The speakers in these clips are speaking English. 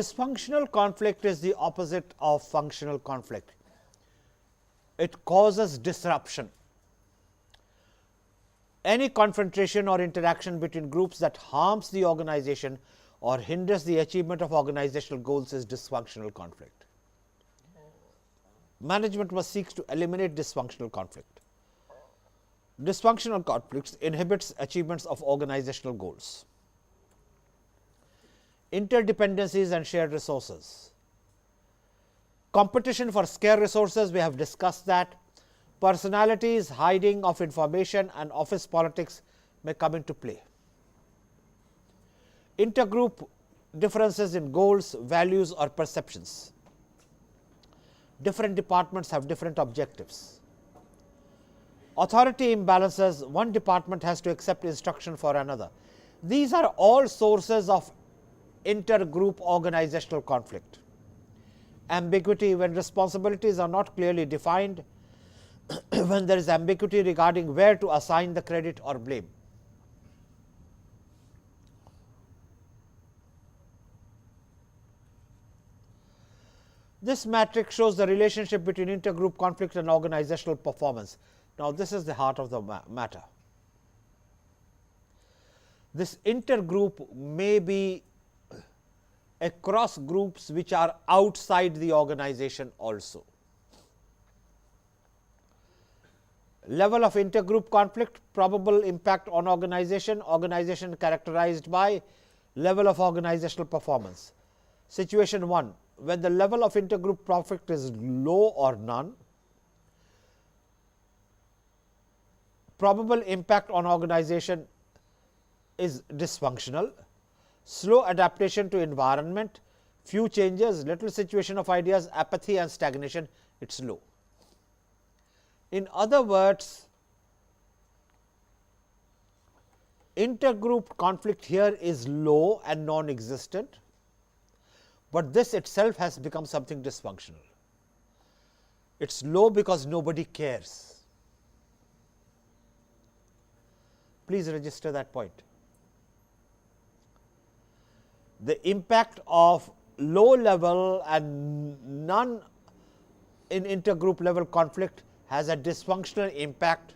Dysfunctional conflict is the opposite of functional conflict. It causes disruption. Any confrontation or interaction between groups that harms the organization or hinders the achievement of organizational goals is dysfunctional conflict. Management must seek to eliminate dysfunctional conflict. Dysfunctional conflicts inhibits achievements of organizational goals. Interdependencies and shared resources. Competition for scarce resources, we have discussed that. Personalities, hiding of information and office politics may come into play. Intergroup differences in goals, values or perceptions. Different departments have different objectives. Authority imbalances, one department has to accept instruction for another. These are all sources of intergroup organizational conflict. Ambiguity, when responsibilities are not clearly defined, when there is ambiguity regarding where to assign the credit or blame. This matrix shows the relationship between intergroup conflict and organizational performance. Now, this is the heart of the matter. This intergroup may be across groups which are outside the organization also. Level of intergroup conflict, probable impact on organization, organization characterized by level of organizational performance. Situation 1, when the level of intergroup conflict is low or none, probable impact on organization is dysfunctional, slow adaptation to environment, few changes, little situation of ideas, apathy and stagnation, it is low. In other words, intergroup conflict here is low and non-existent, but this itself has become something dysfunctional. It is low because nobody cares. Please register that point. The impact of low level and none in intergroup level conflict has a dysfunctional impact,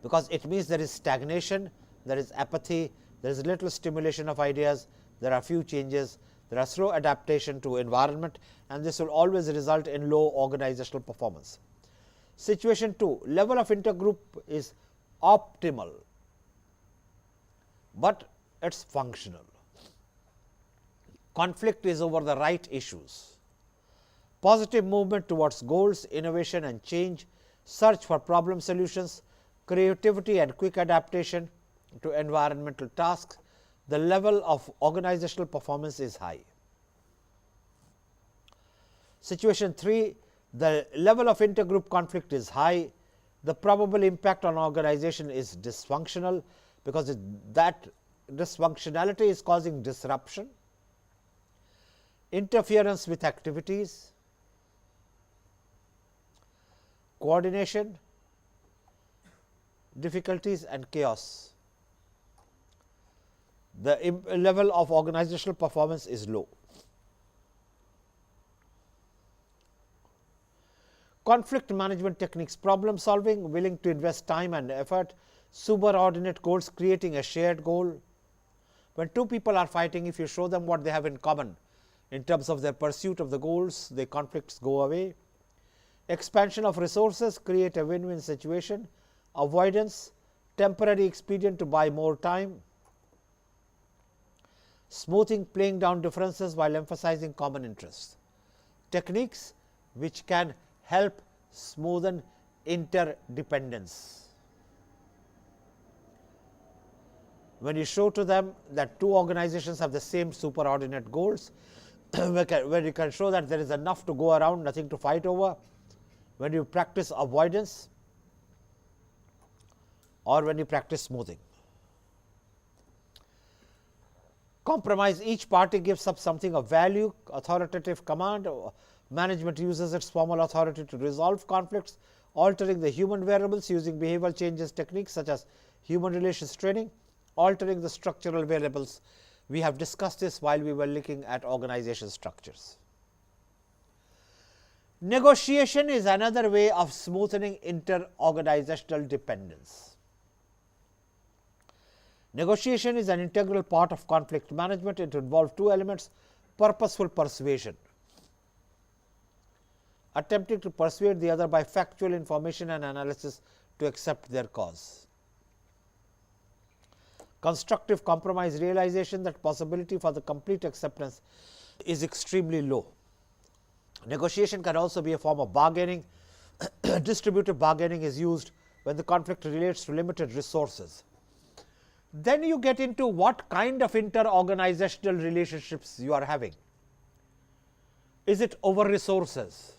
because it means there is stagnation, there is apathy, there is little stimulation of ideas, there are few changes, there are slow adaptation to environment, and this will always result in low organizational performance. Situation 2, level of intergroup is optimal, but it is functional. Conflict is over the right issues. Positive movement towards goals, innovation and change, search for problem solutions, creativity and quick adaptation to environmental tasks. The level of organizational performance is high. Situation 3, the level of intergroup conflict is high. The probable impact on organization is dysfunctional, because that dysfunctionality is causing disruption, interference with activities, coordination, difficulties and chaos. The level of organizational performance is low. Conflict management techniques, problem solving, willing to invest time and effort, superordinate goals, creating a shared goal. When two people are fighting, if you show them what they have in common in terms of their pursuit of the goals, the conflicts go away. Expansion of resources, create a win-win situation. Avoidance, temporary expedient to buy more time. Smoothing, playing down differences while emphasizing common interests. Techniques which can help smoothen interdependence. When you show to them that two organizations have the same superordinate goals, when you can show that there is enough to go around, nothing to fight over, when you practice avoidance or when you practice smoothing. Compromise, each party gives up something of value, authoritative command, management uses its formal authority to resolve conflicts, altering the human variables using behavioral changes techniques such as human relations training, altering the structural variables We have discussed this while we were looking at organization structures. Negotiation is another way of smoothing inter-organizational dependence. Negotiation is an integral part of conflict management. It involves two elements: purposeful persuasion, attempting to persuade the other by factual information and analysis to accept their cause; constructive compromise, realization that possibility for the complete acceptance is extremely low. Negotiation can also be a form of bargaining. Distributive bargaining is used when the conflict relates to limited resources. Then you get into what kind of inter-organizational relationships you are having. Is it over resources?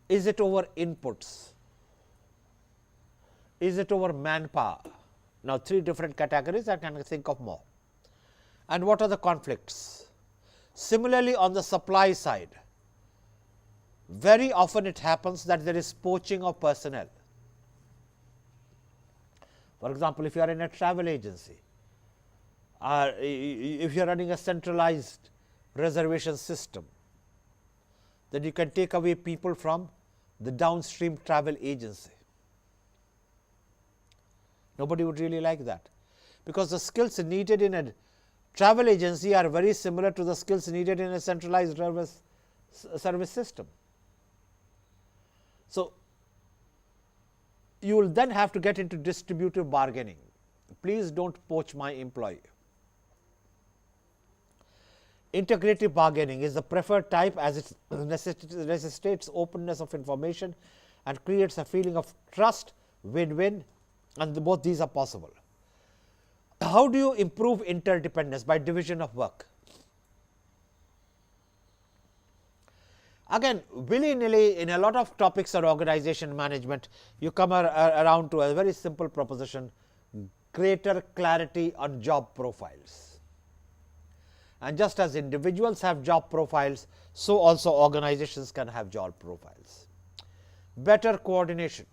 Is it over inputs? Is it over manpower? Now, three different categories, I can think of more. And what are the conflicts? Similarly, on the supply side, very often it happens that there is poaching of personnel. For example, if you are in a travel agency, or if you are running a centralized reservation system, then you can take away people from the downstream travel agency. Nobody would really like that, because the skills needed in a travel agency are very similar to the skills needed in a centralized service system. So, you will then have to get into distributive bargaining. Please do not poach my employee. Integrative bargaining is the preferred type, as it necessitates openness of information and creates a feeling of trust, win-win, and both these are possible. How do you improve interdependence? By division of work. Again, willy-nilly in a lot of topics on organization management, you come around to a very simple proposition: greater clarity on job profiles. And just as individuals have job profiles, so also organizations can have job profiles. Better coordination,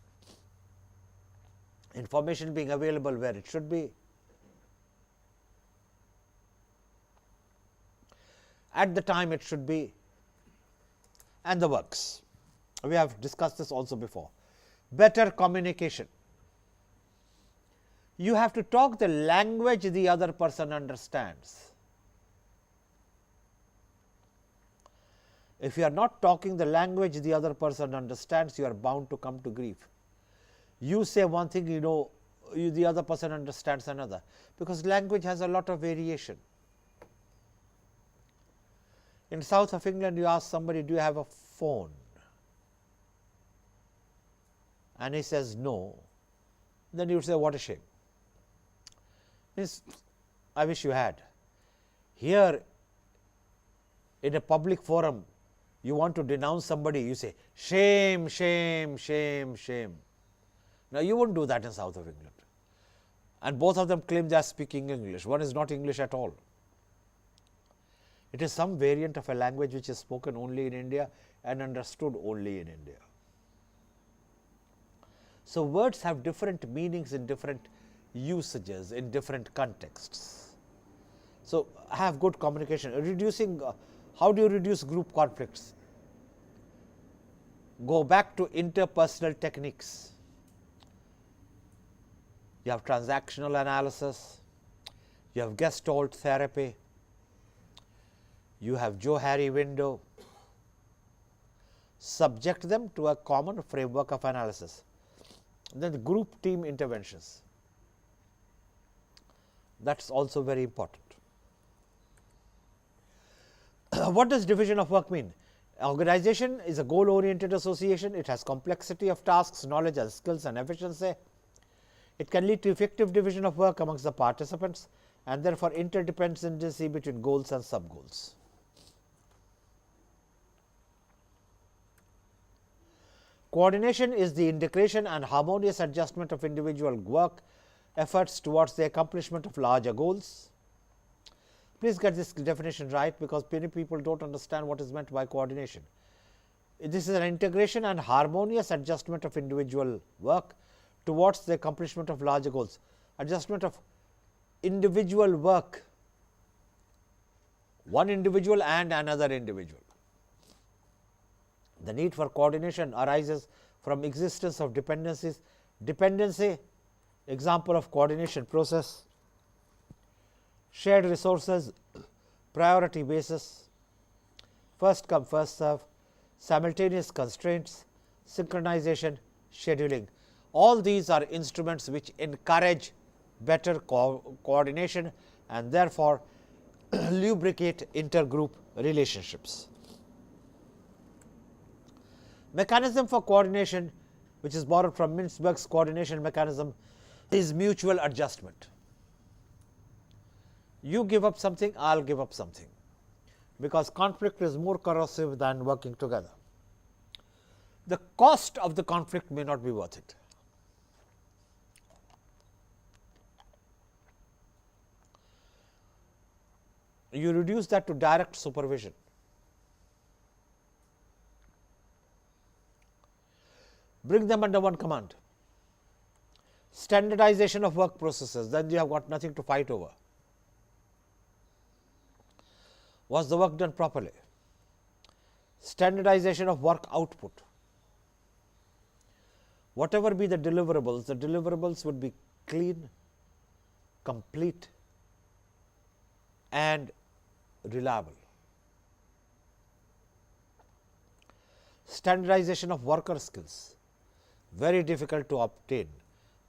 information being available where it should be, at the time it should be, and the works. We have discussed this also before. Better communication. You have to talk the language the other person understands. If you are not talking the language the other person understands, you are bound to come to grief. You say one thing, the other person understands another, because language has a lot of variation. In south of England, you ask somebody, do you have a phone? And he says no. Then you would say, what a shame. Means, I wish you had. Here, in a public forum, you want to denounce somebody, you say, shame, shame, shame, shame. Now, you wouldn't do that in south of England. And both of them claim they are speaking English. One is not English at all. It is some variant of a language which is spoken only in India and understood only in India. So, words have different meanings in different usages, in different contexts. So, have good communication. Reducing, how do you reduce group conflicts? Go back to interpersonal techniques. You have transactional analysis, you have Gestalt therapy, you have Joe-Harry window. Subject them to a common framework of analysis. Then the group team interventions, that is also very important. What does division of work mean? Organization is a goal oriented association. It has complexity of tasks, knowledge and skills and efficiency. It can lead to effective division of work amongst the participants, and therefore interdependency between goals and sub-goals. Coordination is the integration and harmonious adjustment of individual work efforts towards the accomplishment of larger goals. Please get this definition right, because many people do not understand what is meant by coordination. This is an integration and harmonious adjustment of individual work towards the accomplishment of larger goals. Adjustment of individual work, one individual and another individual. The need for coordination arises from existence of dependencies. Dependency, example of coordination process, shared resources, priority basis, first come first serve, simultaneous constraints, synchronization, scheduling. All these are instruments which encourage better coordination and therefore lubricate intergroup relationships. Mechanism for coordination, which is borrowed from Mintzberg's coordination mechanism, is mutual adjustment. You give up something, I will give up something, because conflict is more corrosive than working together. The cost of the conflict may not be worth it. You reduce that to direct supervision. Bring them under one command. Standardization of work processes, then you have got nothing to fight over. Was the work done properly? Standardization of work output. Whatever be the deliverables would be clean, complete and reliable. Standardization of worker skills, very difficult to obtain,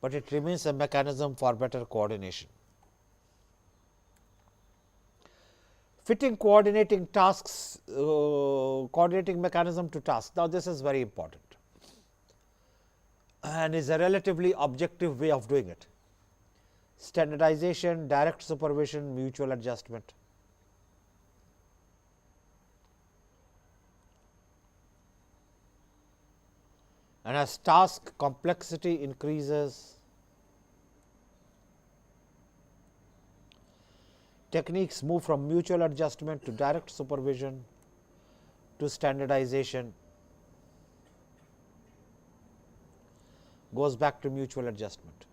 but it remains a mechanism for better coordination. Fitting coordinating tasks, coordinating mechanism to tasks. Now, this is very important and is a relatively objective way of doing it. Standardization, direct supervision, mutual adjustment. And as task complexity increases, techniques move from mutual adjustment to direct supervision to standardization, goes back to mutual adjustment.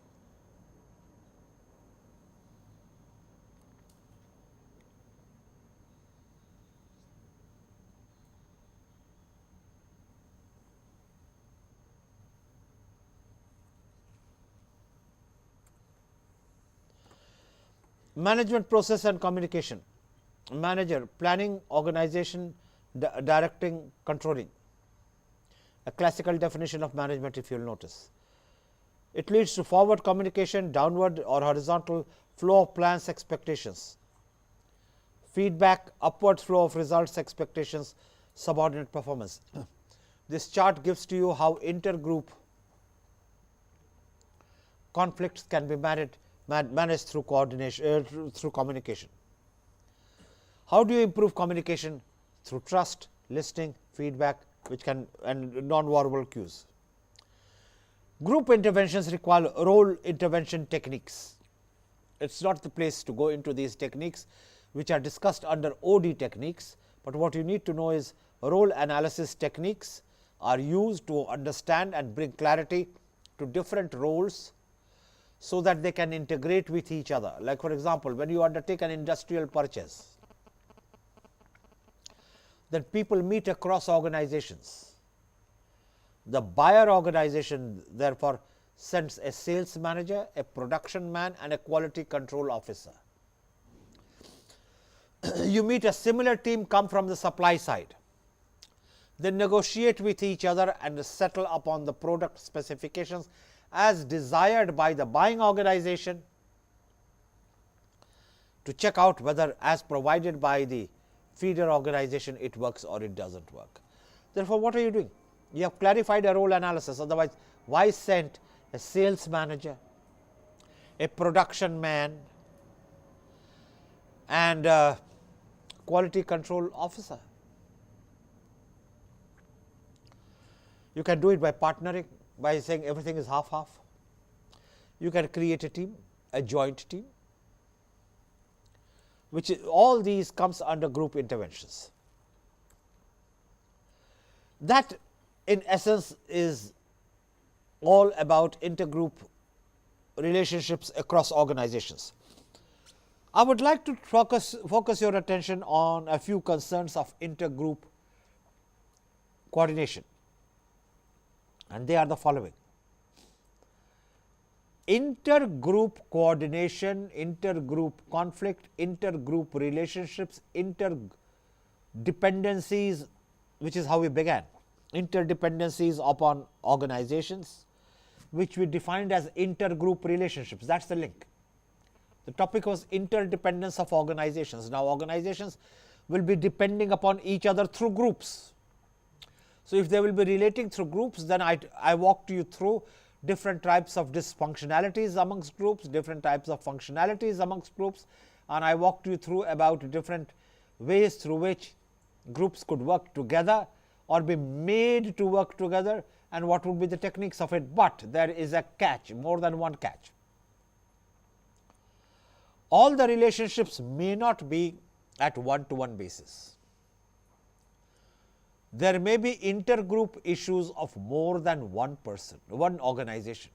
Management process and communication. Manager, planning, organization, directing, controlling. A classical definition of management, if you will notice. It leads to forward communication, downward or horizontal flow of plans, expectations. Feedback, upward flow of results, expectations, subordinate performance. This chart gives to you how intergroup conflicts can be managed through coordination, through communication. How do you improve communication? Through trust, listening, feedback, which can and non-verbal cues. Group interventions require role intervention techniques. It is not the place to go into these techniques, which are discussed under OD techniques, but what you need to know is role analysis techniques are used to understand and bring clarity to different roles, so that they can integrate with each other. Like for example, when you undertake an industrial purchase, then people meet across organizations. The buyer organization therefore sends a sales manager, a production man and a quality control officer. You meet a similar team come from the supply side. They negotiate with each other and settle upon the product specifications as desired by the buying organization to check out whether as provided by the feeder organization it works or it does not work. Therefore, what are you doing? You have clarified a role analysis, otherwise why send a sales manager, a production man and a quality control officer? You can do it by partnering, by saying everything is half-half. You can create a team, a joint team, which is, all these comes under group interventions. That in essence is all about intergroup relationships across organizations. I would like to focus your attention on a few concerns of intergroup coordination, and they are the following: intergroup coordination, intergroup conflict, intergroup relationships, interdependencies, which is how we began, interdependencies upon organizations, which we defined as intergroup relationships. That is the link. The topic was interdependence of organizations. Now, organizations will be depending upon each other through groups. So, if they will be relating through groups, then I walked you through different types of dysfunctionalities amongst groups, different types of functionalities amongst groups, and I walked you through about different ways through which groups could work together or be made to work together, and what would be the techniques of it. But there is a catch, more than one catch. All the relationships may not be at one-to-one basis. There may be intergroup issues of more than one person, one organization.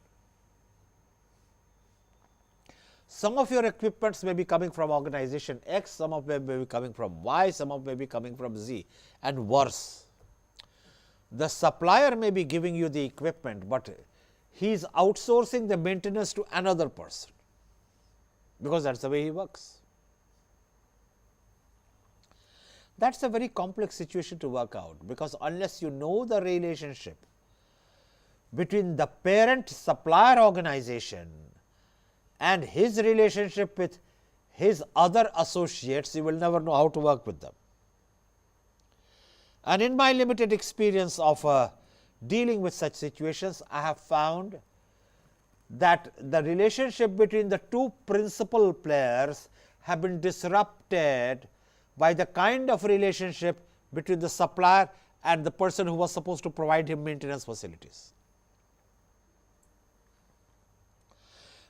Some of your equipments may be coming from organization X, some of them may be coming from Y, some of them may be coming from Z, and worse. The supplier may be giving you the equipment, but he is outsourcing the maintenance to another person, because that is the way he works. That is a very complex situation to work out, because unless you know the relationship between the parent supplier organization and his relationship with his other associates, you will never know how to work with them. And in my limited experience of dealing with such situations, I have found that the relationship between the two principal players have been disrupted by the kind of relationship between the supplier and the person who was supposed to provide him maintenance facilities.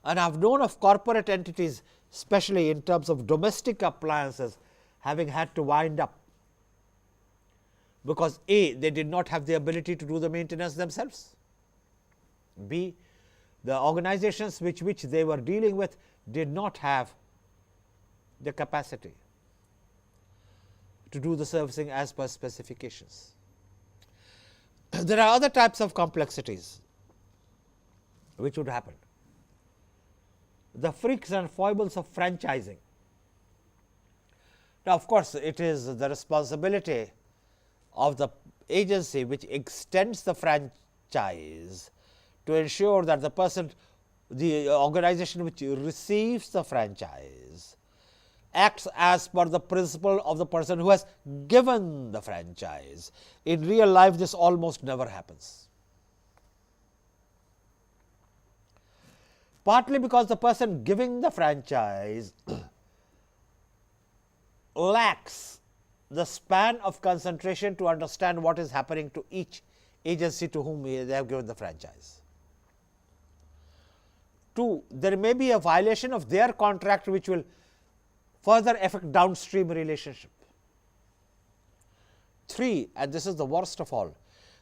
And I have known of corporate entities, especially in terms of domestic appliances, having had to wind up, because A, they did not have the ability to do the maintenance themselves, B, the organizations which they were dealing with did not have the capacity to do the servicing as per specifications. There are other types of complexities which would happen. The freaks and foibles of franchising. Now, of course, it is the responsibility of the agency which extends the franchise to ensure that the person, the organization which receives the franchise, acts as per the principle of the person who has given the franchise. In real life, this almost never happens. Partly because the person giving the franchise lacks the span of concentration to understand what is happening to each agency to whom they have given the franchise. 2, there may be a violation of their contract which will further affect downstream relationship. 3, and this is the worst of all,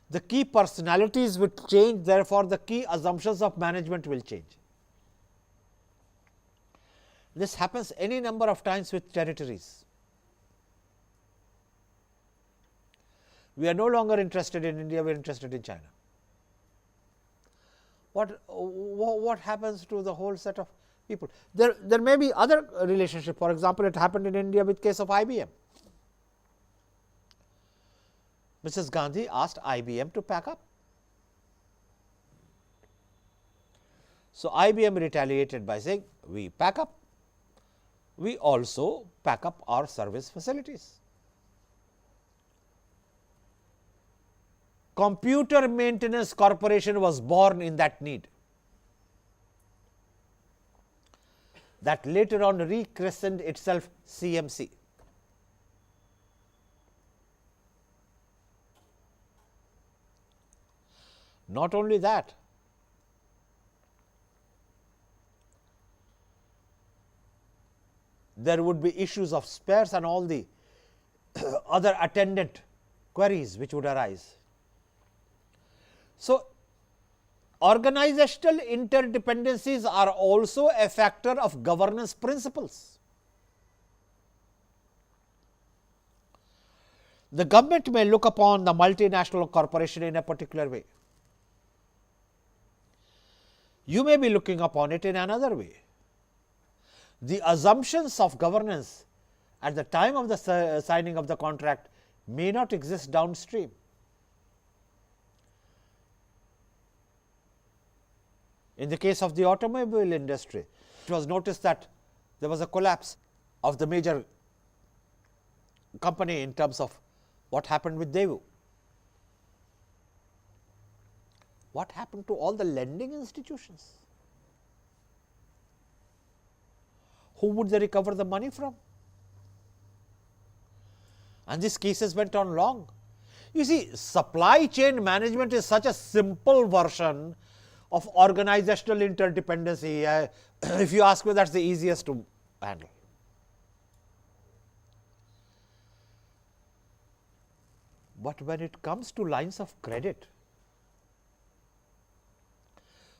the key personalities will change, therefore, the key assumptions of management will change. This happens any number of times with territories. We are no longer interested in India, we are interested in China. What happens to the whole set of people? There may be other relationship. For example, it happened in India with case of IBM. Mrs. Gandhi asked IBM to pack up. So, IBM retaliated by saying, we pack up, we also pack up our service facilities. Computer Maintenance Corporation was born in that need, that later on rechristened itself CMC. Not only that, there would be issues of spares and all the other attendant queries which would arise. So, organizational interdependencies are also a factor of governance principles. The government may look upon the multinational corporation in a particular way. You may be looking upon it in another way. The assumptions of governance at the time of the signing of the contract may not exist downstream. In the case of the automobile industry, it was noticed that there was a collapse of the major company in terms of what happened with Daewoo. What happened to all the lending institutions? Who would they recover the money from? And these cases went on long. You see, supply chain management is such a simple version of organizational interdependency. If you ask me, that is the easiest to handle. But when it comes to lines of credit,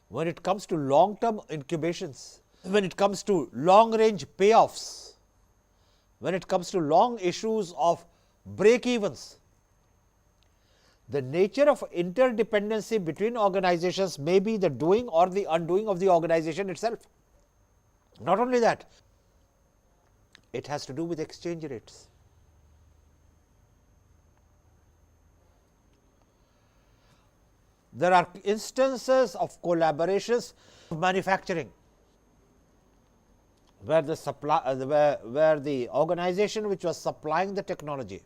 when it comes to long term incubations, when it comes to long range payoffs, when it comes to long issues of break evens, the nature of interdependency between organizations may be the doing or the undoing of the organization itself. Not only that, it has to do with exchange rates. There are instances of collaborations of manufacturing where the where the organization which was supplying the technology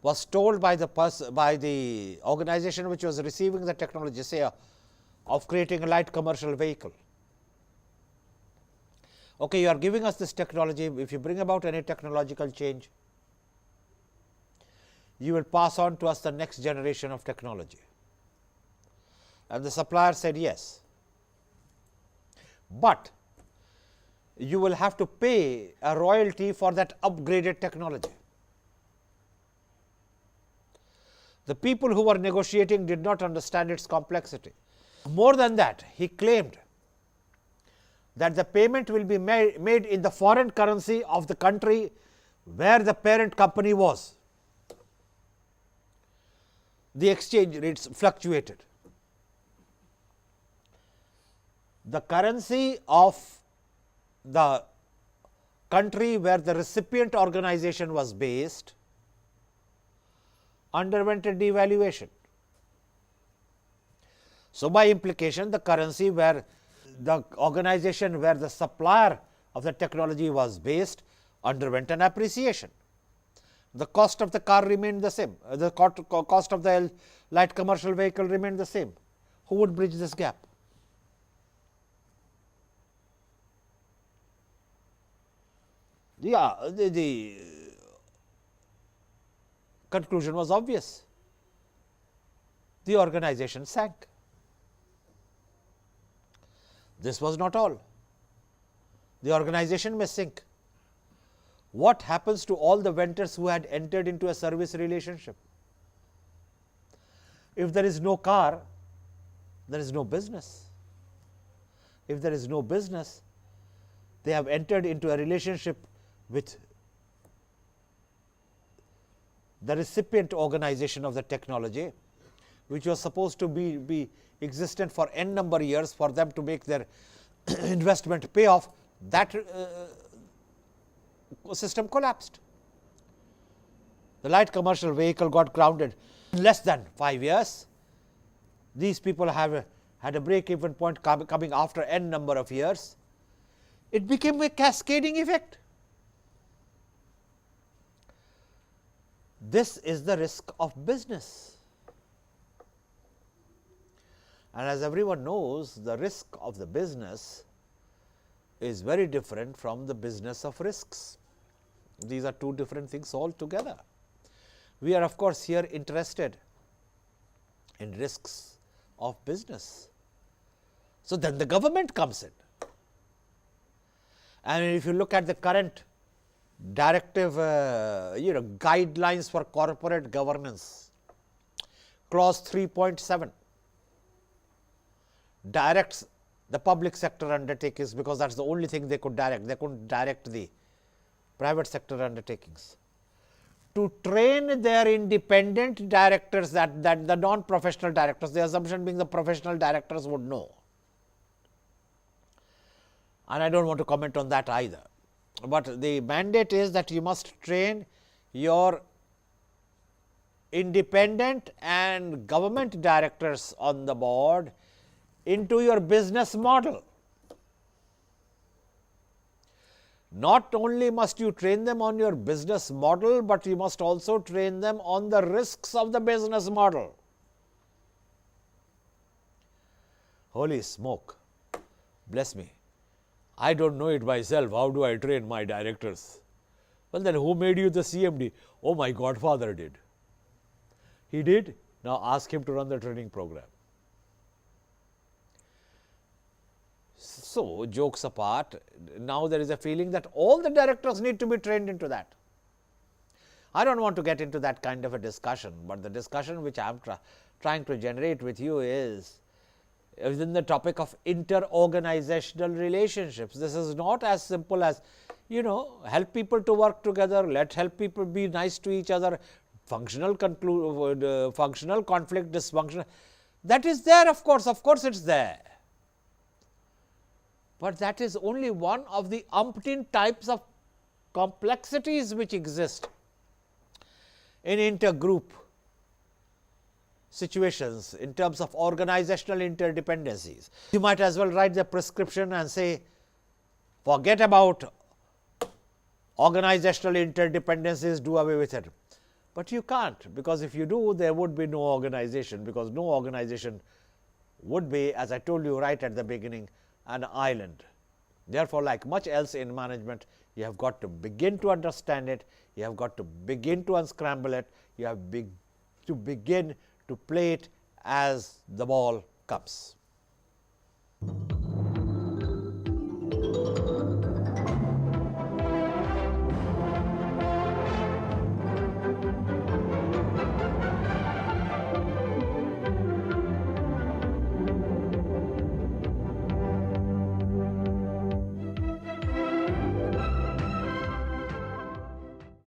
was told by the organization which was receiving the technology, say of creating a light commercial vehicle. Okay, you are giving us this technology. If you bring about any technological change, you will pass on to us the next generation of technology. And the supplier said yes, but you will have to pay a royalty for that upgraded technology. The people who were negotiating did not understand its complexity. More than that, he claimed that the payment will be made in the foreign currency of the country where the parent company was. The exchange rates fluctuated. The currency of the country where the recipient organization was based underwent a devaluation. So, by implication, the currency where the organization where the supplier of the technology was based underwent an appreciation. The cost of the car remained the same, the cost of the light commercial vehicle remained the same. Who would bridge this gap? Yeah, the conclusion was obvious. The organization sank. This was not all. The organization may sink. What happens to all the vendors who had entered into a service relationship? If there is no car, there is no business. If there is no business, they have entered into a relationship with the recipient organization of the technology, which was supposed to be existent for n number of years for them to make their investment pay off. That system collapsed. The light commercial vehicle got grounded in less than 5 years. These people have had a break even point coming after n number of years. It became a cascading effect. This is the risk of business. And as everyone knows, the risk of the business is very different from the business of risks. These are two different things altogether. We are of course here interested in risks of business. So, then the government comes in. And if you look at the current directive guidelines for corporate governance, clause 3.7 directs the public sector undertakings, because that is the only thing they could direct. They couldn't direct the private sector undertakings to train their independent directors, that the non-professional directors, the assumption being the professional directors would know. And I don't want to comment on that either. But the mandate is that you must train your independent and government directors on the board into your business model. Not only must you train them on your business model, but you must also train them on the risks of the business model. Holy smoke, bless me. I don't know it myself. How do I train my directors? Well, then who made you the CMD? Oh, my godfather did. He did? Now ask him to run the training program. So, jokes apart, now there is a feeling that all the directors need to be trained into that. I don't want to get into that kind of a discussion, but the discussion which I am trying to generate with you is within the topic of inter-organizational relationships. This is not as simple as, help people to work together, help people be nice to each other, functional conflict, dysfunctional. That is there, of course it's there. But that is only one of the umpteen types of complexities which exist in intergroup situations in terms of organizational interdependencies. You might as well write the prescription and say, forget about organizational interdependencies, do away with it. But you can't, because if you do, there would be no organization, because no organization would be, as I told you right at the beginning, an island. Therefore, like much else in management, you have got to begin to understand it, you have got to begin to unscramble it, you have to begin to play it as the ball comes.